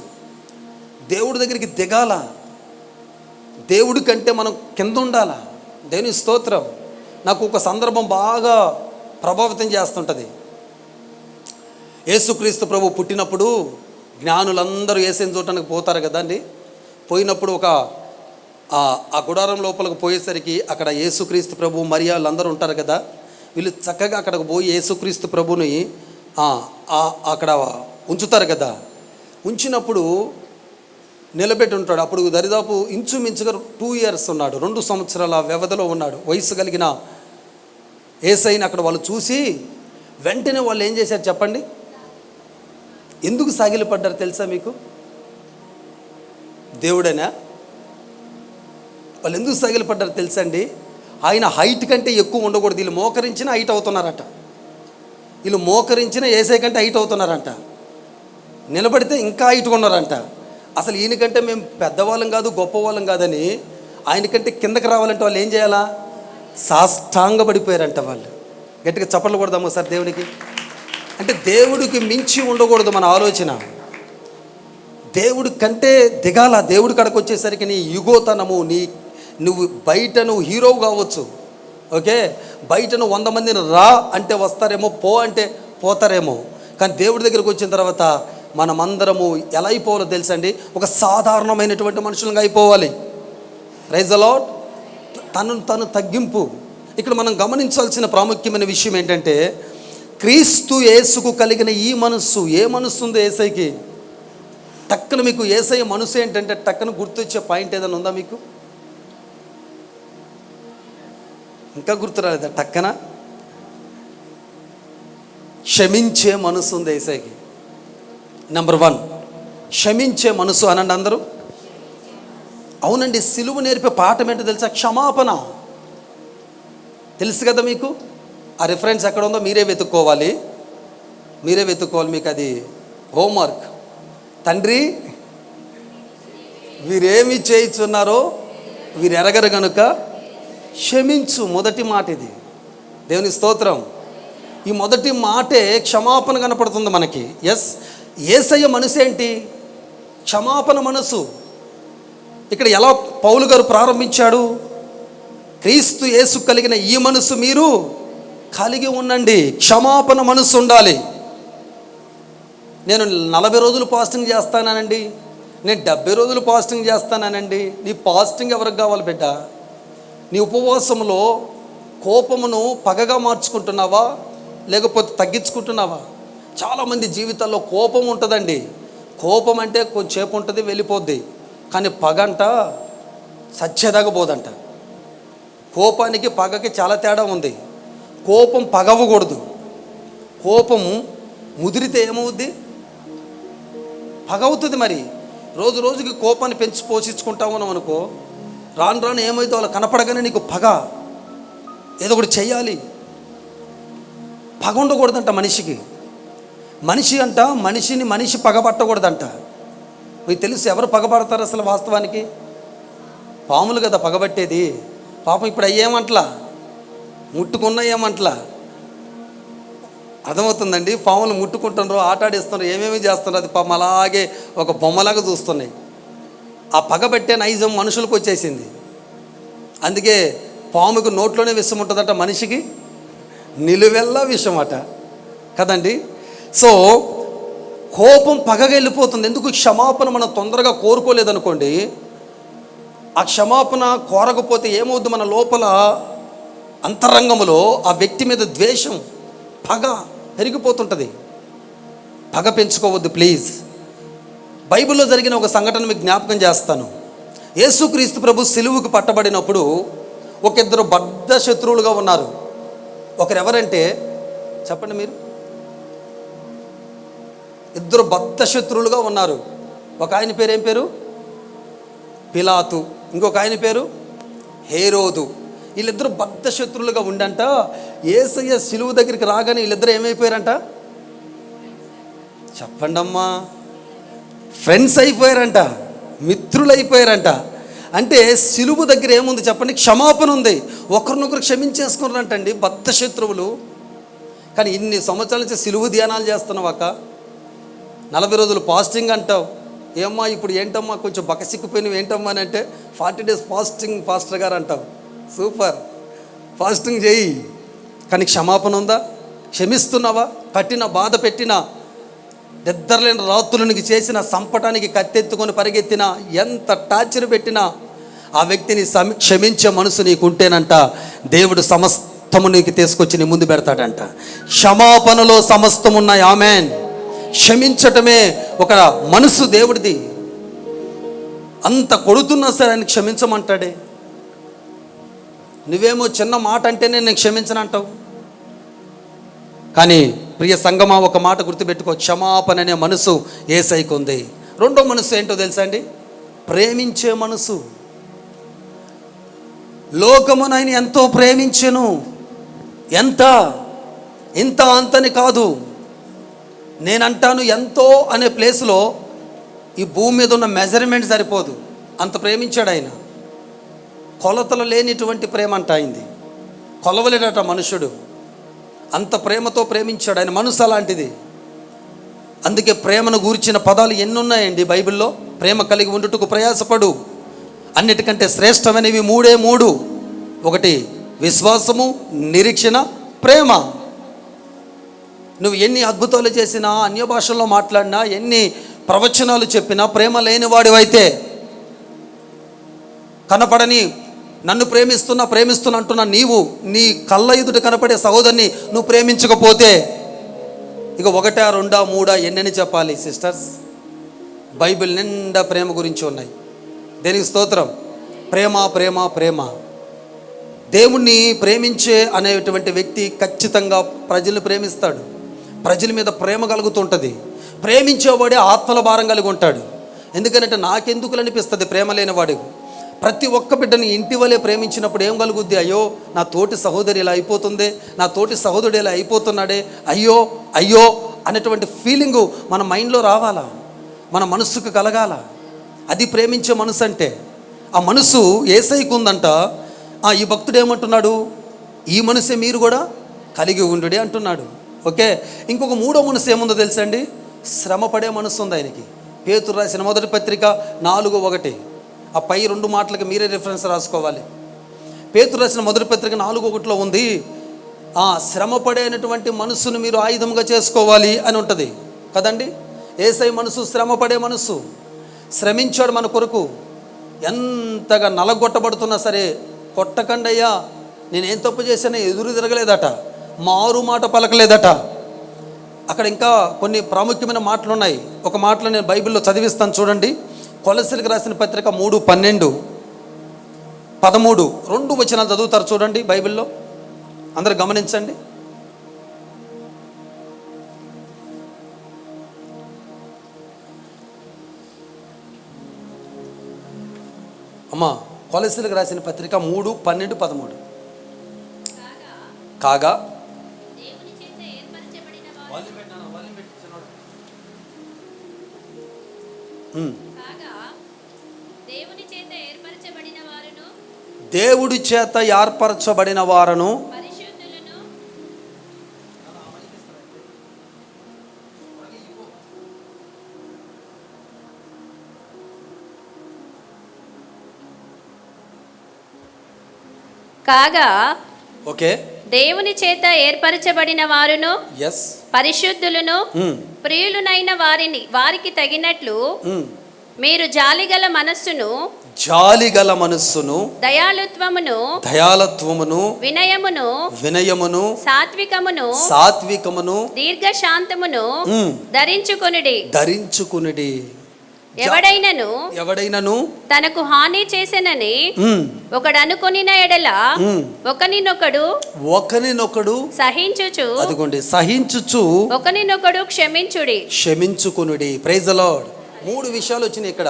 దేవుడి దగ్గరికి దిగాల, దేవుడి కంటే మనం కింద ఉండాల. దేవుని స్తోత్రం. నాకు ఒక సందర్భం బాగా ప్రభావితం చేస్తుంటుంది. యేసుక్రీస్తు ప్రభు పుట్టినప్పుడు జ్ఞానులందరూ యేసుని చూడటానికి పోతారు కదండి. పోయినప్పుడు ఆ గుడారం లోపలికి పోయేసరికి అక్కడ యేసుక్రీస్తు ప్రభు మరియాలు అందరూ ఉంటారు కదా. వీళ్ళు చక్కగా అక్కడికి పోయి యేసుక్రీస్తు ప్రభుని అక్కడ ఉంచుతారు కదా. ఉంచినప్పుడు నిలబెట్టి ఉంటాడు. అప్పుడు దరిదాపు ఇంచుమించుగా 2 years ఉన్నాడు, 2 సంవత్సరాల వ్యవధిలో ఉన్నాడు. వయసు కలిగిన యేసయ్యని అక్కడ వాళ్ళు చూసి వెంటనే వాళ్ళు ఏం చేశారు చెప్పండి? ఎందుకు సాగిలపడ్డారు తెలుసా మీకు? దేవుడేనా? వాళ్ళు ఎందుకు సాగిలపడ్డారు తెలుసా అండి? ఆయన హైట్ కంటే ఎక్కువ ఉండకూడదు. వీళ్ళు మోకరించిన హైట్ అవుతున్నారట. వీళ్ళు మోకరించిన యేసయ్య కంటే హైట్ అవుతున్నారంట. నిలబడితే ఇంకా ఇటుకున్నారంట. అసలు ఈయనకంటే మేము పెద్దవాళ్ళం కాదు, గొప్పవాళ్ళం కాదని ఆయనకంటే కిందకి రావాలంటే వాళ్ళు ఏం చేయాలా? సాష్టాంగపడిపోయారంట వాళ్ళు. గట్టిగా చప్పట్లు కొడదాము సార్ దేవునికి. అంటే దేవుడికి మించి ఉండకూడదు మన ఆలోచన. దేవుడి కంటే దిగాల. దేవుడి కాడకు వచ్చేసరికి నీ యుగోతనము, నువ్వు బయట నువ్వు హీరో కావచ్చు, ఓకే, బయట నువ్వు 100 మందిని రా అంటే వస్తారేమో, పో అంటే పోతారేమో, కానీ దేవుడి దగ్గరికి వచ్చిన తర్వాత మనమందరము ఎలా అయిపోవాలో తెలుసండి? ఒక సాధారణమైనటువంటి మనుషులంగా అయిపోవాలి. Praise the lord. తను తగ్గింపు. ఇక్కడ మనం గమనించాల్సిన ప్రాముఖ్యమైన విషయం ఏంటంటే, క్రీస్తు యేసుకు కలిగిన ఈ మనస్సు. ఏ మనస్సు ఉందో యేసయ్యకి? టక్కున మీకు యేసయ్య మనసు ఏంటంటే టక్కున గుర్తొచ్చే పాయింట్ ఏదైనా ఉందా మీకు? ఇంకా గుర్తు రాలేదా? టక్కన క్షమించే మనసు ఉంది యేసయ్యకి. నెంబర్ 1 క్షమించే మనసు అనండి అందరూ. అవునండి, సిలువ నేర్పే పాఠం ఏంటో తెలుసా? క్షమాపణ. తెలుసు కదా మీకు. ఆ రిఫరెన్స్ ఎక్కడ ఉందో మీరే వెతుక్కోవాలి. మీకు అది హోంవర్క్. తండ్రి, వీరేమి చేయుచున్నారో వీరు ఎరగరు గనుక క్షమించు. మొదటి మాట ఇది. దేవుని స్తోత్రం. ఈ మొదటి మాటే క్షమాపణ కనపడుతుంది మనకి. ఎస్, యేసయ్య మనసు ఏంటి? క్షమాపణ మనసు. ఇక్కడ ఎలా పౌలు గారు ప్రారంభించాడు? క్రీస్తు యేసు కలిగిన ఈ మనసు మీరు కలిగి ఉండండి. క్షమాపణ మనసు ఉండాలి. నేను 40 రోజులు ఫాస్టింగ్ చేస్తానండి, నేను 70 రోజులు ఫాస్టింగ్ చేస్తానండి. నీ ఫాస్టింగ్ ఎవరికి కావాలి బిడ్డ? నీ ఉపవాసంలో కోపమును పగగా మార్చుకుంటున్నావా, లేకపోతే తగ్గించుకుంటున్నావా? చాలామంది జీవితాల్లో కోపం ఉంటుందండి. కోపం అంటే కొంచెంసేపు ఉంటుంది, వెళ్ళిపోద్ది. కానీ పగంట సచ్చేదాకా పోదంట. కోపానికి పగకి చాలా తేడా ఉంది. కోపం పగవకూడదు. కోపం ముదిరితే ఏమవుద్ది? పగవుతుంది. మరి రోజు రోజుకి కోపాన్ని పెంచి పోషించుకుంటాము అనుకో, రాను రాను ఏమైతే వాళ్ళు కనపడగానే నీకు పగ, ఏదో ఒకటి చెయ్యాలి. పగ ఉండకూడదంట మనిషికి. మనిషి పగబట్టకూడదంట. మీకు తెలుసు ఎవరు పగబడతారు అసలు వాస్తవానికి? పాములు కదా పగబట్టేది. పాపం ఇప్పుడు అయ్యేమంటలా, ముట్టుకున్నా ఏమంటలా. అర్థమవుతుందండి? పాములు ముట్టుకుంటున్నారు, ఆటాడిస్తున్నారు, ఏమేమి చేస్తున్నారు. అది పాపం అలాగే ఒక బొమ్మలాగా చూస్తున్నాయి. ఆ పగబట్టే నైజం మనుషులకు వచ్చేసింది. అందుకే పాముకు నోట్లోనే విషం ఉంటుందట, మనిషికి నిలువెల్లా విషం అట కదండి. సో కోపం పగగా వెళ్ళిపోతుంది. ఎందుకు? క్షమాపణ మనం తొందరగా కోరుకోలేదనుకోండి, ఆ క్షమాపణ కోరకపోతే ఏమవుద్ది? మన లోపల అంతరంగంలో ఆ వ్యక్తి మీద ద్వేషం, పగ పెరిగిపోతుంటుంది. పగ పెంచుకోవద్దు ప్లీజ్. బైబిల్లో జరిగిన ఒక సంఘటన మీకు జ్ఞాపకం చేస్తాను. యేసుక్రీస్తు ప్రభు సిలువుకు పట్టబడినప్పుడు ఒక ఇద్దరు బద్ధ శత్రువులుగా ఉన్నారు. ఒకరెవరంటే చెప్పండి మీరు? ఇద్దరు బద్ధ శత్రువులుగా ఉన్నారు. ఒక ఆయన పేరు ఏం పేరు? పిలాతు. ఇంకొక ఆయన పేరు హేరోదు. వీళ్ళిద్దరు బద్ధ శత్రువులుగా ఉండంట. యేసయ్య సిలువు దగ్గరికి రాగానే వీళ్ళిద్దరు ఏమైపోయారంట? చెప్పండి అమ్మా. ఫ్రెండ్స్ అయిపోయారంట, మిత్రులు అయిపోయారంట. అంటే సిలువు దగ్గర ఏముంది చెప్పండి? క్షమాపణ ఉంది. ఒకరినొకరు క్షమించేసుకున్నారంటండి బద్ధ శత్రువులు. కానీ ఇన్ని సంవత్సరాల నుంచి సిలువు ధ్యానాలు చేస్తున్నావాక, 40 రోజులు ఫాస్టింగ్ అంటావు. ఏమ్మా ఇప్పుడు ఏంటమ్మా కొంచెం బకసిక్కిపోయినవి ఏంటమ్మా అని అంటే 40 days ఫాస్టింగ్ పాస్టర్ గారు అంటావు. సూపర్, ఫాస్టింగ్ చేయి. కానీ క్షమాపణ ఉందా? క్షమిస్తున్నావా? పట్టిన బాధ పెట్టిన, నిద్రలేని రాత్రులనికి చేసిన, సంపటానికి కత్తెత్తుకొని పరిగెత్తినా, ఎంత టార్చర్ పెట్టినా ఆ వ్యక్తిని క్షమించే మనసు నీకుంటేనంట దేవుడు సమస్తము నీకు తీసుకొచ్చి నీ ముందు పెడతాడంట. క్షమాపణలో సమస్తం ఉన్నాయి. ఆమెన్. క్షమించటమే ఒక మనసు దేవుడిది. అంత కొడుతున్నా సరే ఆయన క్షమించమంటాడే. నువ్వేమో చిన్న మాట అంటేనే నేను క్షమించనంటావు. కానీ ప్రియ సంగమా, ఒక మాట గుర్తుపెట్టుకో, క్షమాపణ అనే మనసు యేసయ్యకు ఉంది. రెండో మనసు ఏంటో తెలుసా అండి? ప్రేమించే మనసు. లోకమును ఆయన ఎంతో ప్రేమించెను. ఎంత? ఇంత అంతని కాదు. నేనంటాను ఎంతో అనే ప్లేస్లో ఈ భూమి మీద ఉన్న మెజర్మెంట్ సరిపోదు, అంత ప్రేమించాడు ఆయన. కొలతలు లేనిటువంటి ప్రేమ అంట అయింది, కొలవలేడట మనుషుడు, అంత ప్రేమతో ప్రేమించాడు ఆయన. మనసు అలాంటిది. అందుకే ప్రేమను గూర్చిన పదాలు ఎన్నున్నాయండి బైబిల్లో. ప్రేమ కలిగి ఉండుటకు ప్రయాసపడు, అన్నిటికంటే శ్రేష్టమైనవి మూడు. ఒకటి విశ్వాసము, నిరీక్షణ, ప్రేమ. నువ్వు ఎన్ని అద్భుతాలు చేసినా, అన్య భాషల్లో మాట్లాడినా, ఎన్ని ప్రవచనాలు చెప్పినా ప్రేమ లేనివాడివైతే, కనపడని నన్ను ప్రేమిస్తున్నా అంటున్నా నీవు నీ కళ్ళ ఎదుట కనపడే సహోదరిని నువ్వు ప్రేమించకపోతే ఇక 1, 2, 3 ఎన్నని చెప్పాలి సిస్టర్స్? బైబిల్ నిండా ప్రేమ గురించి ఉన్నాయి. దేనికి స్తోత్రం. ప్రేమ ప్రేమ ప్రేమ. దేవుణ్ణి ప్రేమించే అనేటువంటి వ్యక్తి ఖచ్చితంగా ప్రజలు ప్రేమిస్తాడు. ప్రజల మీద ప్రేమ కలుగుతుంటుంది. ప్రేమించేవాడే ఆత్మల భారం కలిగి ఉంటాడు. ఎందుకంటే నాకెందుకు అనిపిస్తుంది ప్రేమ లేనివాడు. ప్రతి ఒక్క బిడ్డని ఇంటి వలె ప్రేమించినప్పుడు ఏం కలుగుద్ది? అయ్యో నా తోటి సహోదరి ఇలా అయిపోతుంది, నా తోటి సహోదరుడు ఇలా అయిపోతున్నాడే, అయ్యో అయ్యో అనేటువంటి ఫీలింగు మన మైండ్లో రావాలా, మన మనస్సుకు కలగాల. అది ప్రేమించే మనసు అంటే. ఆ మనసు యేసయ్యకు ఉందంట. ఈ భక్తుడు ఏమంటున్నాడు? ఈ మనసే మీరు కూడా కలిగి ఉండుడి అంటున్నాడు. ఓకే, ఇంకొక 3వ మనసు ఏముందో తెలుసండి? శ్రమపడే మనసు ఉంది ఆయనకి. పేతురు రాసిన మొదటి పత్రిక 4:1. ఆ పై 2 మాటలకి మీరే రిఫరెన్స్ రాసుకోవాలి. పేతురు రాసిన మొదటి పత్రిక 4:1 ఉంది, శ్రమపడేటువంటి మనసును మీరు ఆయుధంగా చేసుకోవాలి అని ఉంటుంది కదండి. యేసయ్య మనసు శ్రమపడే మనసు. శ్రమించాడు మన కొరకు. ఎంతగా నలగొట్టబడుతున్నా సరే, కొట్టకండయ్యా, నేనేం తప్పు చేశానో ఎదురు తిరగలేదట, మారు మాట పలకలేదట. అక్కడ ఇంకా కొన్ని ప్రాముఖ్యమైన మాటలు ఉన్నాయి. ఒక మాటలు నేను బైబిల్లో చదివిస్తాను చూడండి. కొలస్సీలకు రాసిన పత్రిక 3:12, 13, 2 వచనాలు చదువుతారు చూడండి బైబిల్లో. అందరూ గమనించండి. అమ్మా, కొలస్సీలకు రాసిన పత్రిక 3:12, 13. కాగా దేవుడి చేత ఏర్పరచబడిన వారును కాగా ఓకే దేవుని చేత ఏర్పరచబడిన వారును పరిశుద్ధులను ప్రియులునైన వారికి తగినట్లు మీరు జాలిగల మనస్సును దయాళుత్వమును వినయమును సాత్వికమును దీర్ఘశాంతమును ధరించుకొనుడి. ఎవడైనను తనకు హాని చేసెనని ఒకడు అనుకొనిన ఎడల ఒకనినొకడు సహించుచు ఒకనినొకడు క్షమించుకొనుడి. Praise the lord. 3 విషయాలు వచ్చినాయి ఇక్కడ.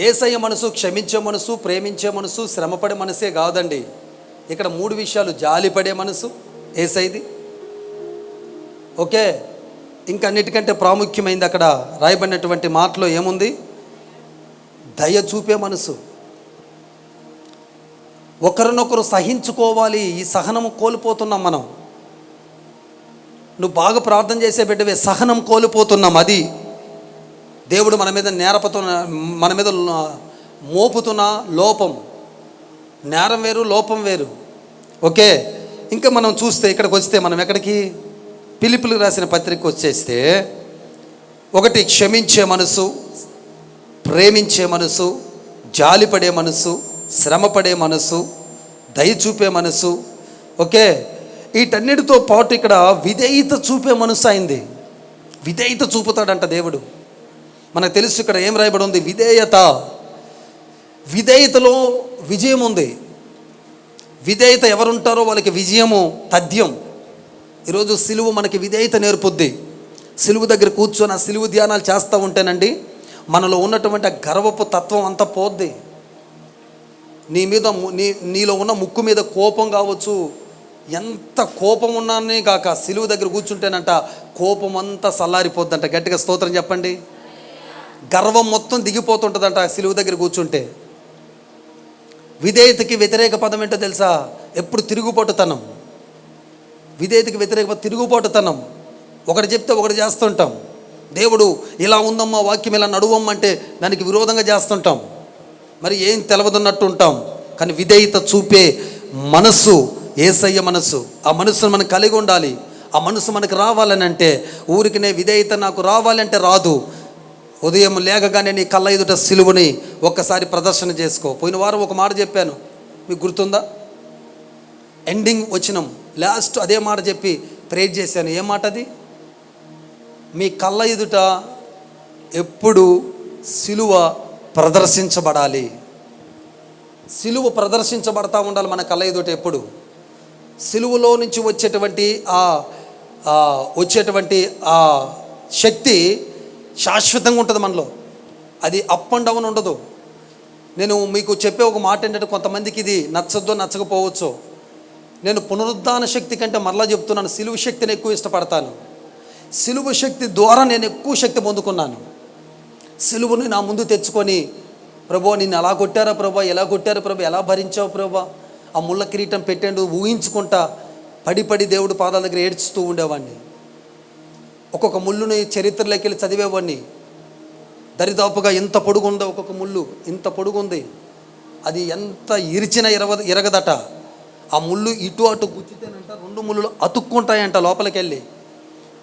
యేసయ్య మనసు క్షమించే మనసు, ప్రేమించే మనసు, శ్రమపడే మనసే కాదండి. ఇక్కడ 3 విషయాలు. జాలిపడే మనసు యేసయ్యది. ఓకే, ఇంకా అన్నిటికంటే ప్రాముఖ్యమైనది అక్కడ రాయబడినటువంటి మాటలో ఏముంది? దయ చూపే మనసు. ఒకరినొకరు సహించుకోవాలి. ఈ సహనము కోల్పోతున్నాం మనం. నువ్వు బాగా ప్రార్థన చేసే బిడ్డవే, సహనం కోల్పోతున్నాం. అది దేవుడు మన మీద మన మీద మోపుతున్న లోపం. నేరం వేరు, లోపం వేరు. ఓకే, ఇంకా మనం చూస్తే ఇక్కడికి వస్తే మనం ఎక్కడికి? ఫిలిప్పీయులకు రాసిన పత్రికకు వచ్చేస్తే, 1 క్షమించే మనసు, ప్రేమించే మనసు, జాలిపడే మనసు, శ్రమపడే మనసు, దయ చూపే మనసు. ఓకే, వీటన్నిటితో పాటు ఇక్కడ విధేయత చూపే మనసు అయింది. విధేయత చూపుతాడంట దేవుడు. మనకు తెలుసు ఇక్కడ ఏం రాయబడి ఉంది? విధేయతలో విజయం ఉంది. విధేయత ఎవరుంటారో వాళ్ళకి విజయము తథ్యం. ఈరోజు సిలువ మనకి విధేయత నేర్పుద్ది. సిలువ దగ్గర కూర్చొని ఆ సిలువ ధ్యానాలు చేస్తూ ఉంటేనండి మనలో ఉన్నటువంటి గర్వపు తత్వం అంతా పోద్ది. నీలో ఉన్న ముక్కు మీద కోపం కావచ్చు, ఎంత కోపం ఉన్నానే కాక సిలువ దగ్గర కూర్చుంటేనంట కోపం అంతా చల్లారిపోద్దంట. గట్టిగా స్తోత్రం చెప్పండి. గర్వం మొత్తం దిగిపోతుంటుందంట ఆ సిలువ దగ్గర కూర్చుంటే. విధేయతకి వ్యతిరేక పదం ఏంటో తెలుసా? ఎప్పుడు తిరుగుబాటుతనం. విధేయతకి వ్యతిరేక తిరుగుబాటుతనం. ఒకటి చెప్తే ఒకటి చేస్తుంటాం. దేవుడు ఇలా ఉందమ్మా, వాక్యం ఇలా నడువమ్మంటే దానికి విరోధంగా చేస్తుంటాం. మరి ఏం తెలవదున్నట్టు ఉంటాం. కానీ విధేయత చూపే మనసు యేసయ్య మనసు. ఆ మనసును మనం కలిగి ఉండాలి. ఆ మనసు మనకు రావాలని అంటే ఊరికినే విధేయత నాకు రావాలంటే రాదు. ఉదయం లేకగానే నీ కళ్ళ ఎదుట సిలువని ఒక్కసారి ప్రదర్శన చేసుకో. పోయిన వారం ఒక మాట చెప్పాను, మీకు గుర్తుందా? ఎండింగ్ వచ్చినాం, లాస్ట్ అదే మాట చెప్పి ప్రేర్ చేశాను. ఏ మాట అది? మీ కళ్ళ ఎదుట ఎప్పుడు సిలువ ప్రదర్శించబడాలి. సిలువ ప్రదర్శించబడతా ఉండాలి మన కళ్ళ ఎదుట ఎప్పుడు. సిలువలో నుంచి వచ్చేటువంటి ఆ శక్తి శాశ్వతంగా ఉంటుంది మనలో. అది అప్ అండ్ డౌన్ ఉండదు. నేను మీకు చెప్పే ఒక మాట ఏంటంటే, కొంతమందికి ఇది నచ్చద్దో నచ్చకపోవచ్చు. నేను పునరుద్ధాన శక్తి కంటే మరలా చెప్తున్నాను, సిలువ శక్తిని ఎక్కువ ఇష్టపడతాను. సిలువ శక్తి ద్వారా నేను ఎక్కువ శక్తి పొందుకున్నాను. సిలువని నా ముందు తెచ్చుకొని, ప్రభు నిన్ను అలా కొట్టారా ప్రభా, ఎలా కొట్టారు ప్రభు, ఎలా భరించావు ప్రభా, ఆ ముళ్ళ కిరీటం పెట్టాడు ఊహించుకుంటా పడి దేవుడు పాదాల దగ్గర ఏడ్చుతూ ఉండేవాడిని. ఒక్కొక్క ముళ్ళుని చరిత్రలోకి వెళ్ళి చదివేవాడిని. దరిదాపుగా ఎంత పొడుగుందో ఒక్కొక్క ముళ్ళు, ఇంత పొడుగుంది. అది ఎంత ఇరిచినా ఇరగదట. ఆ ముళ్ళు ఇటు అటు గుచ్చితేనంట 2 ముళ్ళు అతుక్కుంటాయంట లోపలికి వెళ్ళి.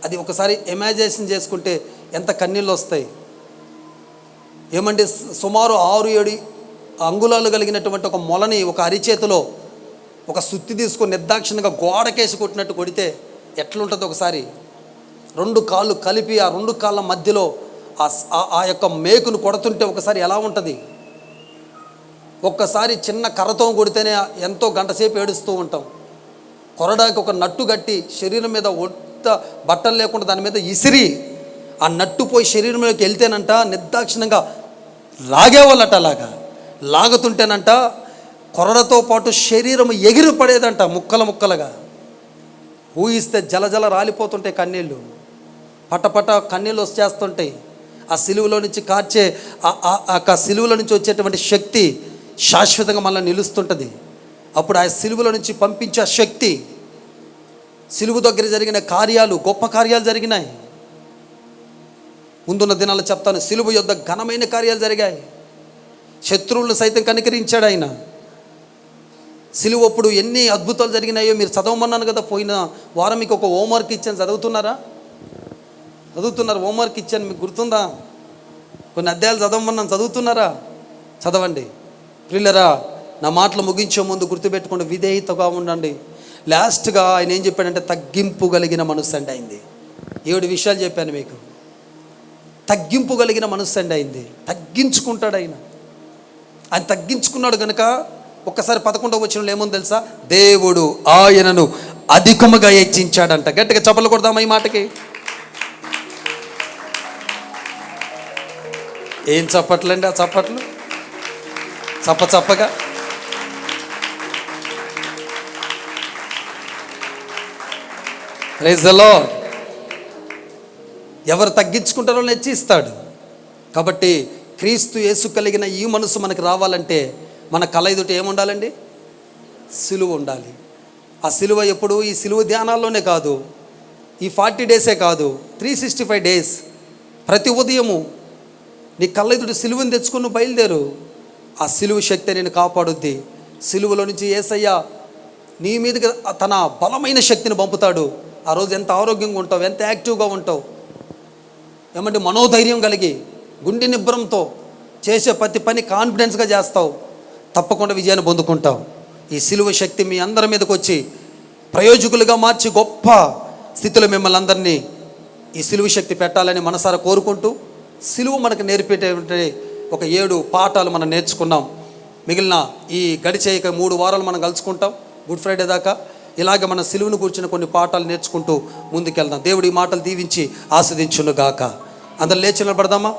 అది ఒకసారి ఇమాజినేషన్ చేసుకుంటే ఎంత కన్నీళ్ళు వస్తాయి. ఏమంటే సుమారు 6-7 అంగుళాలు కలిగినటువంటి ఒక మొలని ఒక అరిచేతిలో ఒక సుత్తి తీసుకొని నిర్దాక్షిణంగా గోడకేసి కొట్టినట్టు కొడితే ఎట్లుంటుంది ఒకసారి. 2 కాళ్ళు కలిపి ఆ 2 కాళ్ళ మధ్యలో ఆ యొక్క మేకును కొడుతుంటే ఒకసారి ఎలా ఉంటుంది. ఒక్కసారి చిన్న కర్రతో కొడితేనే ఎంతో గంటసేపు ఏడుస్తూ ఉంటాం. కొరడానికి ఒక నట్టు కట్టి శరీరం మీద బట్టలు లేకుండా దాని మీద ఇసిరి ఆ నట్టు పోయి శరీరంలోకి వెళ్తేనంట నిర్దాక్షిణంగా లాగేవాళ్ళట. అలాగా లాగుతుంటేనంట కొరడతో పాటు శరీరం ఎగిరి పడేదంట ముక్కలుగా. ఊహిస్తే జలజల రాలిపోతుంటాయి కన్నీళ్ళు, పటపట కన్నీళ్ళు వచ్చేస్తుంటాయి. ఆ సిలువలో నుంచి కార్చే ఆ సిలువలో నుంచి వచ్చేటువంటి శక్తి శాశ్వతంగా మళ్ళీ నిలుస్తుంటుంది. అప్పుడు ఆ సిలువలో నుంచి పంపించే శక్తి, సిలువ దగ్గర జరిగిన కార్యాలు, గొప్ప కార్యాలు జరిగినాయి. ముందున్న దినాల్లో చెప్తాను, సిలువ యొద్ద ఘనమైన కార్యాలు జరిగాయి. శత్రువులు సైతం కనికరించాడు ఆయన. సిలువ అప్పుడు ఎన్ని అద్భుతాలు జరిగినాయో మీరు చదవమన్నాను కదా. పోయిన వారం మీకు ఒక హోంవర్క్ ఇచ్చాను, చదువుతున్నారు. హోంవర్క్ ఇచ్చాను, మీకు గుర్తుందా? కొన్ని అధ్యాయాలు చదవమన్నాను, చదువుతున్నారా? చదవండి ప్రియులరా. నా మాటలు ముగించే ముందు గుర్తుపెట్టుకోండి, విధేయతగా ఉండండి. లాస్ట్గా ఆయన ఏం చెప్పాడంటే తగ్గింపు కలిగిన మనస్సు అండి అయింది. 7 విషయాలు చెప్పాను మీకు. తగ్గింపు కలిగిన మనస్సు అండి అయింది. తగ్గించుకుంటాడు ఆయన. తగ్గించుకున్నాడు కనుక ఒక్కసారి 11వ వచనంలో ఏముంది తెలుసా? దేవుడు ఆయనను అధికముగా హెచ్చించాడంట. గట్టిగా చప్పట్లు కొడదామా ఈ మాటకి? ఏం చప్పట్లండి ఆ చప్పట్లు? చప్పగా ప్రైజ్ ది లార్డ్. ఎవరు తగ్గించుకుంటారో హెచ్చిస్తాడు. కాబట్టి క్రీస్తు యేసు కలిగిన ఈ మనసు మనకు రావాలంటే మన కళ్ళ ఎదుట ఏముండాలండి? సిలువ ఉండాలి. ఆ సిలువ ఎప్పుడు? ఈ సిలువ ధ్యానాల్లోనే కాదు, ఈ 40 డేసే కాదు, 365 డేస్. ప్రతి ఉదయము నీ కళ్ళ ఎదుట సిలువని తెచ్చుకుని బయలుదేరు. ఆ సిలువ శక్తి నేను కాపాడుద్ది. సిలువలో నుంచి యేసయ్య నీ మీదకి తన బలమైన శక్తిని పంపుతాడు. ఆ రోజు ఎంత ఆరోగ్యంగా ఉంటావు, ఎంత యాక్టివ్గా ఉంటావు, ఏమంటే మనోధైర్యం కలిగి గుండె నిబ్బరంతో చేసే ప్రతి పని కాన్ఫిడెన్స్గా చేస్తావు. తప్పకుండా విజయాన్ని పొందుకుంటావు. ఈ సిలువ శక్తి మీ అందరి మీదకి వచ్చి ప్రయోజకులుగా మార్చి గొప్ప స్థితిలో మిమ్మల్ని అందరినీ ఈ సిలువ శక్తి పెట్టాలని మనసారా కోరుకుంటూ, సిలువ మనకు నేర్పేటువంటి ఒక 7 పాఠాలు మనం నేర్చుకున్నాం. మిగిలిన ఈ గడిచేయక 3 వారాలు మనం కలుసుకుంటాం గుడ్ ఫ్రైడే దాకా. ఇలాగ మన సిలువను కూర్చున్న కొన్ని పాఠాలు నేర్చుకుంటూ ముందుకెళ్దాం. దేవుడి మాటలు దీవించి ఆస్వాదించును గాక. అందరు లేచి నిలబడదామా?